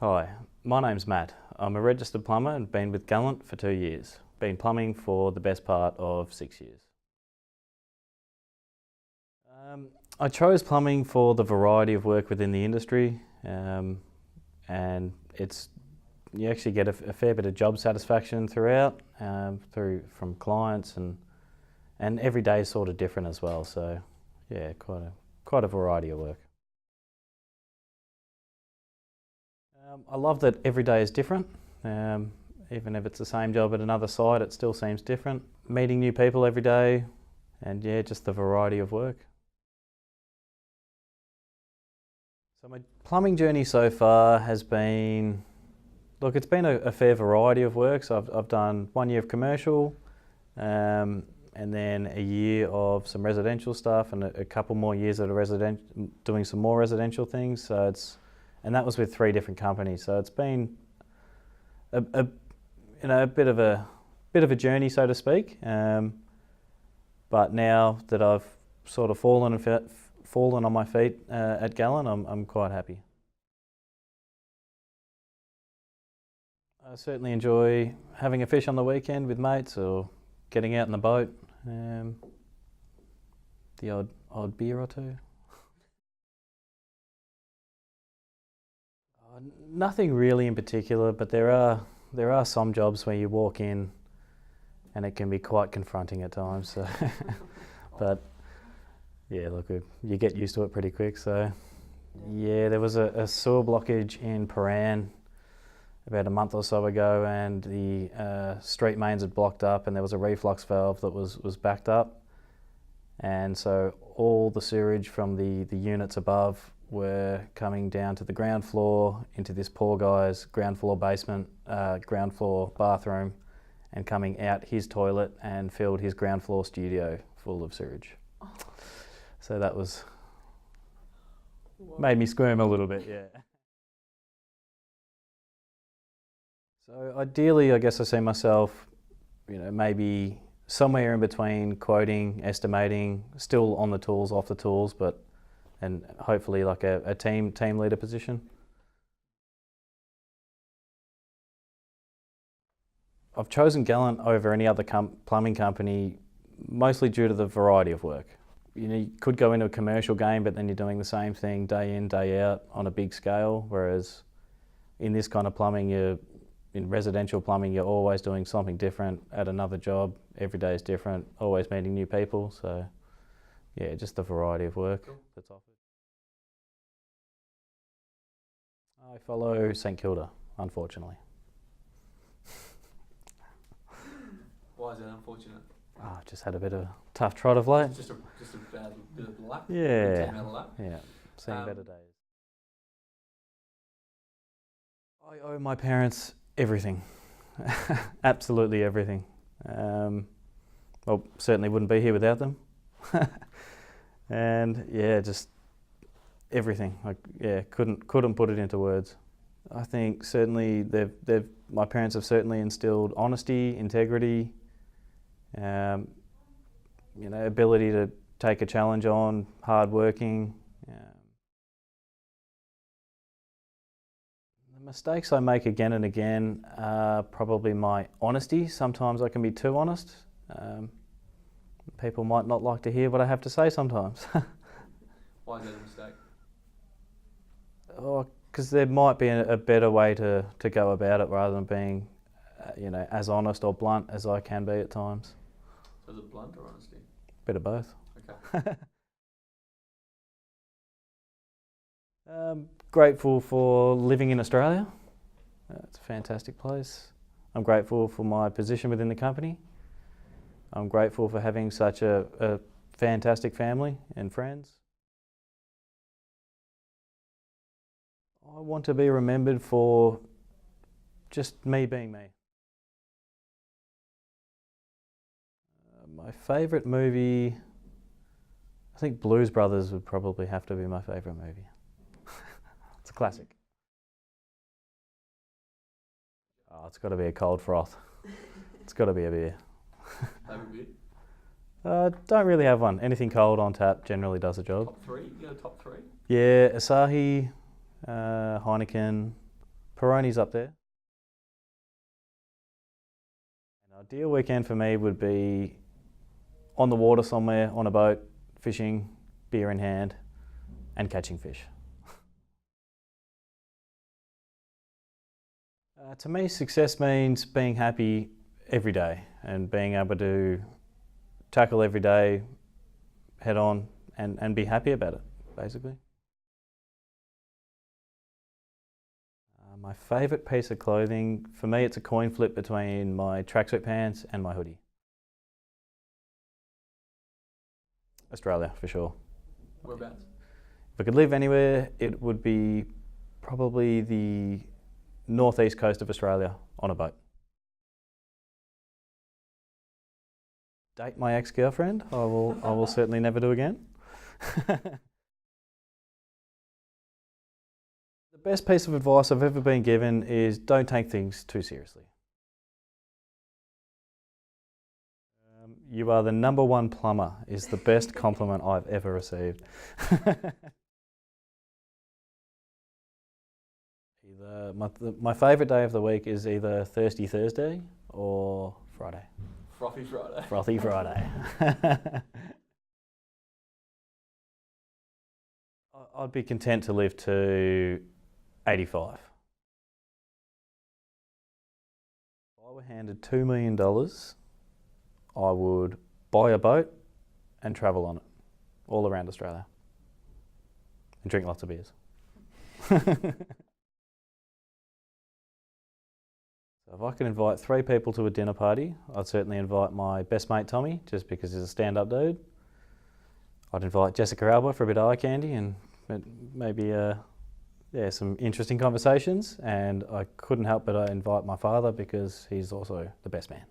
Hi, my name's Matt. I'm a registered plumber and been with Gallant for 2 years. Been plumbing for the best part of 6 years. I chose plumbing for the variety of work within the industry, and you actually get a fair bit of job satisfaction throughout, from clients, and every day is sort of different as well. So yeah, quite a variety of work. I love that every day is different. Even if it's the same job at another site, it still seems different. Meeting new people every day, and yeah, just the variety of work. So my plumbing journey so far has been, look, it's been a fair variety of work. So I've done 1 year of commercial, and then a year of some residential stuff, and a couple more years of doing some more residential things. So and that was with 3 different companies. So it's been a bit of a journey, so to speak. But now that I've sort of fallen on my feet at Gallant, I'm quite happy. I certainly enjoy having a fish on the weekend with mates, or getting out in the boat. The odd beer or two. Nothing really in particular, but there are some jobs where you walk in and it can be quite confronting at times. So but yeah, look, you get used to it pretty quick. So yeah, there was a sewer blockage in Paran about a month or so ago, and the street mains had blocked up, and there was a reflux valve that was backed up, and so all the sewage from the units above were coming down to the ground floor into this poor guy's ground floor basement, ground floor bathroom, and coming out his toilet and filled his ground floor studio full of sewage. So that made me squirm a little bit, yeah. So ideally, I guess I see myself, maybe somewhere in between quoting, estimating, still on the tools, off the tools, and hopefully like a team leader position. I've chosen Gallant over any other plumbing company, mostly due to the variety of work. You could go into a commercial game, but then you're doing the same thing day in, day out on a big scale, whereas in this kind of plumbing, in residential plumbing, you're always doing something different at another job. Every day is different, always meeting new people. So yeah, just the variety of work that's offered. I follow St Kilda, unfortunately. Why is that unfortunate? I've just had a bit of a tough trot of late. Just a bad bit of luck? Yeah. Out of luck? Yeah, seen better days. I owe my parents everything. Absolutely everything. Well, certainly wouldn't be here without them. And yeah, just everything. Couldn't put it into words. I think certainly my parents have certainly instilled honesty, integrity, ability to take a challenge on, hardworking. The mistakes I make again and again are probably my honesty. Sometimes I can be too honest. People might not like to hear what I have to say sometimes. Why is that a mistake? Because there might be a better way to go about it, rather than being, as honest or blunt as I can be at times. So is it blunt or honesty? Bit of both. Okay. Grateful for living in Australia. It's a fantastic place. I'm grateful for my position within the company. I'm grateful for having such a fantastic family and friends. I want to be remembered for just me being me. My favourite movie, I think Blues Brothers would probably have to be my favourite movie. It's a classic. Oh, it's got to be a cold froth. It's got to be a beer. Favourite beer? Don't really have one. Anything cold on tap generally does the job. Top 3? You got a top 3? Yeah, Asahi, Heineken, Peroni's up there. An ideal weekend for me would be on the water somewhere, on a boat, fishing, beer in hand, and catching fish. To me, success means being happy every day and being able to tackle every day head on and be happy about it, basically. My favourite piece of clothing, for me it's a coin flip between my tracksuit pants and my hoodie. Australia, for sure. Whereabouts? If I could live anywhere, it would be probably the northeast coast of Australia on a boat. Date my ex-girlfriend, I will certainly never do again. The best piece of advice I've ever been given is don't take things too seriously. You are the #1 plumber is the best compliment I've ever received. My favourite day of the week is either Thirsty Thursday or Friday. Frothy Friday. Frothy Friday. I'd be content to live to 85. If I were handed $2 million, I would buy a boat and travel on it all around Australia and drink lots of beers. So if I could invite 3 people to a dinner party, I'd certainly invite my best mate Tommy, just because he's a stand-up dude. I'd invite Jessica Alba for a bit of eye candy and maybe some interesting conversations, and I couldn't help but invite my father because he's also the best man.